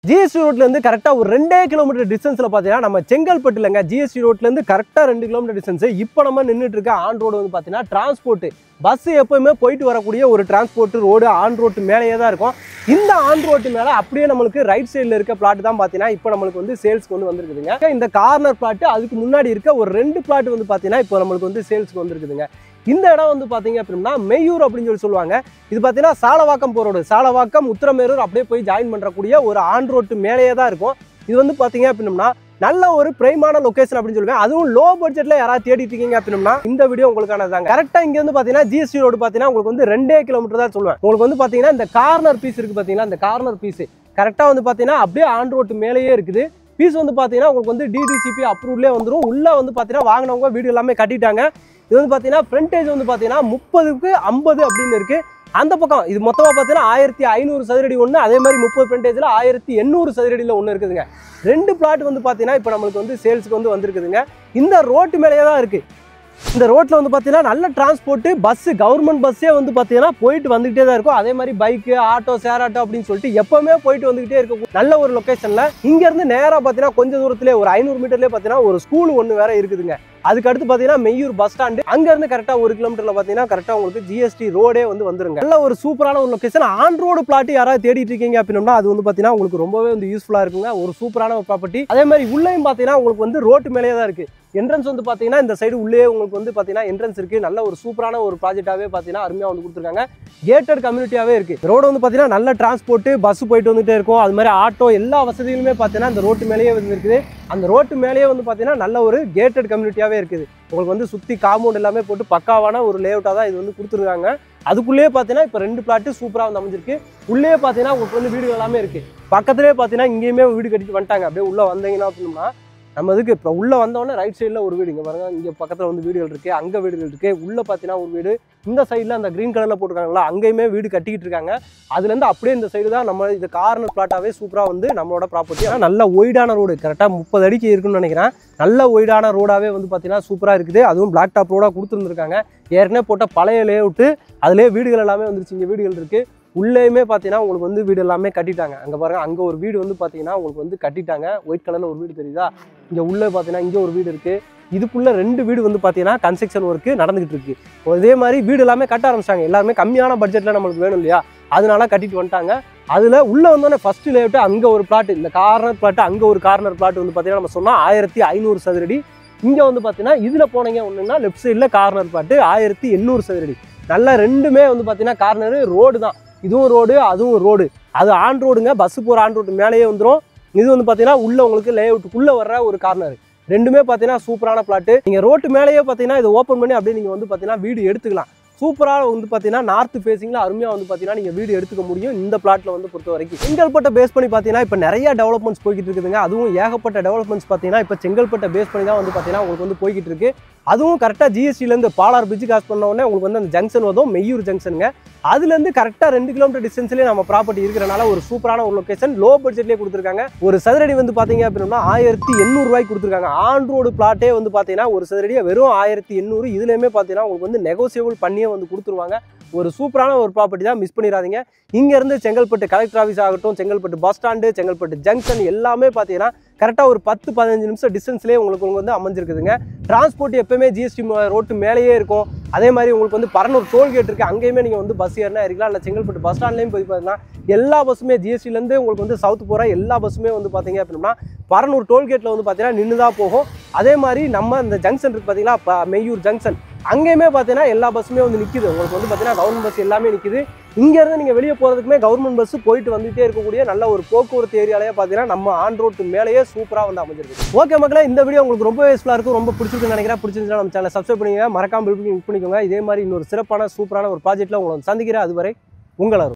GST ரோட்லேருந்து கரெக்டாக ஒரு 2 கிலோமீட்டர் டிஸ்டன்ஸில் பார்த்தீங்கன்னா நம்ம செங்கல்பட்டுலங்க ஜிஎஸ்டி ரோட்லேருந்து கரெக்டாக 2 கிலோமீட்டர் டிஸ்டன்ஸ். இப்போ நம்ம நின்றுட்டு இருக்க ஆன் ரோடு வந்து பார்த்தீங்கன்னா டிரான்ஸ்போர்ட் பஸ் எப்பவுமே போயிட்டு வரக்கூடிய ஒரு டிரான்ஸ்போர்ட் ரோடு ஆன் ரோட்டு மேலேயே தான் இருக்கும். இந்த ஆன் ரோட்டு மேலே அப்படியே நம்மளுக்கு ரைட் சைடில் இருக்க பிளாட் தான் பார்த்தீங்கன்னா இப்போ நம்மளுக்கு வந்து சேல்ஸ்க்கு வந்து வந்துருக்குதுங்க. இந்த கார்னர் பிளாட் அதுக்கு முன்னாடி இருக்க ஒரு 2 பிளாட் வந்து பார்த்தீங்கன்னா இப்போ நம்மளுக்கு வந்து சேல்ஸ்க்கு வந்துருக்குதுங்க. இந்த இடம் வந்து பார்த்தீங்க அப்படின்னா மெய்யூர் அப்படின்னு சொல்லுவாங்க. இது பார்த்தீங்கன்னா சாலவாக்கம் போகிற ரோடு, சாலவாக்கம் உத்திரமேரூர் அப்படியே போய் ஜாயின் பண்ணுறக்கூடிய ஒரு ஆன் ரோட்டு மேலேயே தான் இருக்கும். இது வந்து பார்த்தீங்க அப்படின்னா நல்ல ஒரு பிரைமான லொகேஷன் அப்படின்னு சொல்லுவேன். அதுவும் லோ பட்ஜெட்ல யாராவது தேடிட்டு இருக்கீங்க அப்படின்னா இந்த வீடியோ உங்களுக்கானதாங்க. கரெக்டாக இங்கே வந்து பார்த்தீங்கன்னா ஜிஎஸ்டி ரோடு பார்த்தீங்கன்னா உங்களுக்கு வந்து 2 கிலோமீட்டர் தான் சொல்லுவேன். உங்களுக்கு வந்து பார்த்தீங்கன்னா இந்த கார்னர் பீஸ் இருக்குது பார்த்தீங்கன்னா, இந்த கார்னர் பீஸ் கரெக்டாக வந்து பார்த்தீங்கன்னா அப்படியே ஆன் ரோட்டு மேலேயே இருக்குது. பீஸ் வந்து பார்த்தீங்கன்னா உங்களுக்கு வந்து டிடிசிபி அப்ரூவ்லேயே வந்துடும். உள்ளே வந்து பார்த்தீங்கன்னா வாங்கினவங்க வீடு எல்லாமே கட்டிட்டாங்க. இது வந்து பார்த்தீங்கன்னா ஃப்ரண்டேஜ் வந்து பார்த்தீங்கன்னா 30க்கு 50 அப்படின்னு இருக்குது. அந்த பக்கம் இது மொத்தமாக பார்த்தீங்கன்னா 1500 சதுரடி ஒன்று, அதே மாதிரி 30 ஃப்ரண்டேஜில் 1800 சதுரடியில் ஒன்று இருக்குதுங்க. 2 பிளாட் வந்து பார்த்தீங்கன்னா இப்போ நம்மளுக்கு வந்து சேல்ஸுக்கு வந்து வந்துருக்குதுங்க. இந்த ரோட்டு மேலேயே தான் இருக்குது. இந்த ரோட்டில் வந்து பார்த்தீங்கன்னா நல்ல டிரான்ஸ்போர்ட்டு பஸ்ஸு கவர்மெண்ட் பஸ்ஸே வந்து பார்த்தீங்கன்னா போயிட்டு வந்துகிட்டே தான் இருக்கும். அதே மாதிரி பைக்கு ஆட்டோ ஷேர் ஆட்டோ அப்படின்னு சொல்லிட்டு எப்பவுமே போயிட்டு வந்துகிட்டே இருக்கும். நல்ல ஒரு லொக்கேஷனில் இங்கேருந்து நேராக பார்த்தீங்கன்னா கொஞ்சம் தூரத்துலேயே ஒரு 500 மீட்டர்லேயே பார்த்தீங்கன்னா ஒரு ஸ்கூல் ஒன்று வேற இருக்குதுங்க. அதுக்கு அடுத்து பார்த்தீங்கன்னா மெய்யூர் பஸ் ஸ்டாண்டு, அங்கேருந்து கரெக்டாக 1 கிலோமீட்டரில் பார்த்தீங்கன்னா கரெக்டாக உங்களுக்கு ஜிஎஸ்டி ரோடே வந்து வந்துருங்க. நல்ல ஒரு சூப்பரான ஒரு லொக்கேஷன். ஆன் ரோடு பிளாட் யாராவது தேடிட்டு இருக்கீங்க அப்படின்னா அது வந்து பார்த்தீங்கன்னா உங்களுக்கு ரொம்பவே வந்து யூஸ்ஃபுல்லாக இருக்குங்க. ஒரு சூப்பரான ஒரு ப்ராப்பர்ட்டி. அதே மாதிரி உள்ளேயும் பார்த்தீங்கன்னா உங்களுக்கு வந்து ரோட்டு மேலேயே தான் இருக்குது. என்ட்ரன்ஸ் வந்து பார்த்தீங்கன்னா இந்த சைடு உள்ளே உங்களுக்கு வந்து பார்த்தீங்கன்னா என்ட்ரன்ஸ் இருக்குது. நல்ல ஒரு சூப்பரான ஒரு ப்ராஜெக்டாகவே பார்த்தீங்கன்னா அருமையாக வந்து கொடுத்துருக்காங்க. கேட்டட் கம்யூனிட்டியாகவே இருக்குது. ரோடு வந்து பார்த்தீங்கன்னா நல்ல டிரான்ஸ்போர்ட்டு பஸ் போயிட்டு வந்துகிட்டே இருக்கும். அது மாதிரி ஆட்டோ எல்லா வசதிகளுமே பார்த்தீங்கன்னா இந்த ரோட்டு மேலேயே வந்து இருக்குது. அந்த ரோட்டு மேலேயே வந்து பார்த்தீங்கன்னா நல்ல ஒரு கேட்டட் கம்யூனிட்டியாகவே இருக்குது. உங்களுக்கு வந்து சுற்றி காம்பவுண்ட் எல்லாமே போட்டு பக்காவான ஒரு லேஅவுட்டாக தான் இது வந்து கொடுத்துருக்காங்க. அதுக்குள்ளேயே பார்த்தீங்கன்னா இப்போ 2 பிளாட்டு சூப்பராக வந்து அமைஞ்சிருக்கு. உள்ளே பார்த்தீங்கன்னா உங்களுக்கு வந்து வீடு எல்லாமே இருக்குது. பக்கத்துலேயே பார்த்தீங்கன்னா இங்கேயுமே வீடு கட்டிட்டு வந்துட்டாங்க. அப்படியே உள்ளே வந்தீங்கன்னா அப்படின்னா நம்ம இதுக்கு இப்போ உள்ளே வந்தோடனே ரைட் சைடில் ஒரு வீடு, இங்கே பாருங்க, இங்கே பக்கத்தில் வந்து வீடுகள் இருக்குது, அங்கே வீடுகள் இருக்குது. உள்ளே பார்த்தீங்கன்னா ஒரு வீடு, இந்த சைடில் அந்த க்ரீன் கலரில் போட்டுருக்காங்களா அங்கேயுமே வீடு கட்டிக்கிட்டு இருக்காங்க. அதுலேருந்து அப்படியே இந்த சைடு தான் நம்ம இது கார்னர் பிளாட்டாகவே சூப்பராக வந்து நம்மளோட ப்ராப்பர்ட்டி. ஆனால் நல்ல ஒய்டான ரோடு, கரெக்டாக 30 அடிக்கு இருக்குன்னு நினைக்கிறேன். நல்ல ஒய்டான ரோடாகவே வந்து பார்த்தீங்கன்னா சூப்பராக இருக்குது. அதுவும் பிளாக் டாப் ரோடாக கொடுத்துருந்துருக்காங்க. ஏற்கனவே போட்ட பழைய லேஅவுட்டு, அதிலே வீடுகள் எல்லாமே வந்துருச்சு. இங்கே வீடுகள் இருக்குது. உள்ளேயுமே பார்த்தீங்கன்னா உங்களுக்கு வந்து வீடு எல்லாமே கட்டிட்டாங்க. அங்கே பாருங்கள், அங்கே ஒரு வீடு வந்து பார்த்தீங்கன்னா உங்களுக்கு வந்து கட்டிட்டாங்க. ஒயிட் கலரில் ஒரு வீடு தெரியுதா? இங்கே உள்ளே பார்த்தீங்கன்னா இங்கே ஒரு வீடு இருக்குது. இதுக்குள்ளே 2 வீடு வந்து பார்த்தீங்கன்னா கன்ஸ்ட்ரக்ஷன் ஒர்க்கு நடந்துகிட்டு இருக்குது. இதே மாதிரி வீடு எல்லாமே கட்ட ஆரம்பிச்சிட்டாங்க. எல்லாருமே கம்மியான பட்ஜெட்டில் நம்மளுக்கு வேணும் இல்லையா, அதனால கட்டிட்டு வந்துட்டாங்க. அதில் உள்ளே வந்தோடனே ஃபஸ்ட்டு லேஅவுட்டு அங்கே ஒரு பிளாட், இந்த கார்னர் பிளாட்டு, அங்கே ஒரு கார்னர் பிளாட் வந்து பார்த்தீங்கன்னா நம்ம சொன்னால் 1500 சதுரடி. இங்கே வந்து பார்த்தீங்கன்னா இதில் போனீங்க ஒன்றுன்னா லெஃப்ட் சைடில் கார்னர் பிளாட்டு 1800 சதுரடி. நல்லா 2மே வந்து பார்த்தீங்கன்னா கார்னரு ரோடு தான். இதுவும் ரோடு, அதுவும் ரோடு. அது ஆன் ரோடுங்க, பஸ்ஸு போகிற ஆன் ரோடு மேலேயே வந்துடும். இது வந்து பார்த்தீங்கன்னா உள்ள உங்களுக்கு லேஅவுட்டுக்குள்ளே வர்ற ஒரு கார்னர். 2மே பார்த்தீங்கன்னா சூப்பரான பிளாட்டு. நீங்கள் ரோட்டு மேலேயே பார்த்தீங்கன்னா இதை ஓப்பன் பண்ணி அப்படியே நீங்கள் வந்து பார்த்தீங்கன்னா வீடு எடுத்துக்கலாம். சூப்பராக வந்து பார்த்தீங்கன்னா நார்த் ஃபேஸிங்கில் அருமையாக வந்து பார்த்தீங்கன்னா நீங்கள் வீடு எடுத்துக்க முடியும் இந்த பிளாட்டில் வந்து பொறுத்த வரைக்கும். செங்கல்பட்டை பேஸ் பண்ணி பார்த்தீங்கன்னா இப்போ நிறைய டெவலப்மெண்ட்ஸ் போய்கிட்டு இருக்குதுங்க. அதுவும் ஏகப்பட்ட டெவலப்மெண்ட்ஸ் பார்த்தீங்கன்னா இப்போ செங்கல்பட்டை பேஸ் பண்ணி தான் வந்து பார்த்தீங்கன்னா உங்களுக்கு வந்து போய்கிட்டு இருக்கு. அதுவும் கரெக்டாக ஜிஎஸ்டிலேருந்து பாலார் பிரிட்ஜ் கிராஸ் பண்ண உடனே உங்களுக்கு வந்து அந்த ஜங்ஷன் வரும், மெய்யூர் ஜங்ஷனுங்க. அதுலேருந்து கரெக்டாக 2 கிலோமீட்டர் டிஸ்டன்ஸ்லேயே நம்ம ப்ராப்பர்ட்டி இருக்கிறனால ஒரு சூப்பரான ஒரு லொக்கேஷன். லோ பட்ஜெட்லேயே கொடுத்துருக்காங்க. ஒரு சதுரடி வந்து பார்த்தீங்க அப்படின்னா 1800 ரூபாய்க்கு கொடுத்துருக்காங்க. ஆன் ரோடு பிளாட்டே வந்து பார்த்தீங்கன்னா ஒரு சதுரடியை வெறும் 1800. இதுலேயுமே பார்த்தீங்கன்னா உங்களுக்கு வந்து நெகோசியபிள் பண்ணியே வந்து கொடுத்துருவாங்க. ஒரு சூப்பரான ஒரு ப்ராப்பர்ட்டி தான், மிஸ் பண்ணிடாதீங்க. இங்கேருந்து செங்கல்பட்டு கலெக்டர் ஆஃபீஸ் ஆகட்டும், Chengalpattu bus stand, Chengalpattu junction எல்லாமே பார்த்தீங்கன்னா கரெக்டாக ஒரு 10-15 நிமிஷம் டிஸ்டன்ஸ்லேயே உங்களுக்கு வந்து அமைஞ்சிருக்குதுங்க. டிரான்ஸ்போர்ட் எப்பவுமே ஜிஎஸ்டி ரோட்டு மேலேயே இருக்கும். அதே மாதிரி உங்களுக்கு வந்து பரனூர் டோல்கேட் இருக்குது, அங்கேயுமே நீங்கள் வந்து பஸ் ஏறினா இருக்கலாம். இல்லை செங்கல்பட்டு பஸ் ஸ்டாண்ட்லேயும் போய் பார்த்தீங்கன்னா எல்லா பஸ்ஸுமே ஜிஎஸ்டிலேருந்து உங்களுக்கு வந்து சவுத் போகிற எல்லா பஸ்ஸுமே வந்து பார்த்தீங்க அப்படின்னா பரனூர் டோல்கேட்டில் வந்து பார்த்தீங்கன்னா நின்று தான் போகும். அதே மாதிரி நம்ம இந்த ஜங்ஷன் இருக்குது பார்த்தீங்களா, மெய்யூர் ஜங்ஷன், அங்கேயுமே பார்த்தீங்கன்னா எல்லா பஸ்ஸுமே வந்து நிற்கிது. உங்களுக்கு வந்து பார்த்தீங்கன்னா கவர்மெண்ட் பஸ் எல்லாமே நிற்கிது. இங்கேருந்து நீங்கள் வெளியே போகிறதுக்குமே கவர்மெண்ட் பஸ் போயிட்டு வந்துகிட்டே இருக்கக்கூடிய நல்ல ஒரு போக்குவரத்து ஏரியாலேயே பார்த்தீங்கன்னா நம்ம ஆன் ரோட்டு மேலேயே சூப்பராக வந்து அமைஞ்சிருக்கு. ஓகே மக்களே, இந்த வீடியோ உங்களுக்கு ரொம்ப யூஸ்ஃபுல்லாக இருக்கும், ரொம்ப பிடிச்சிருக்குன்னு நினைக்கிறேன். பிடிச்சிருந்துச்சுன்னா நம்ம சேனலை சப்ஸ்கிரைப் பண்ணிக்கோங்க, மறக்காம கிளிக் பண்ணிக்கோங்க. இதே மாதிரி இன்னொரு சிறப்பான சூப்பரான ஒரு ப்ராஜெக்ட்டில் உங்களை சந்திக்கிறேன். அதுவரை உங்களை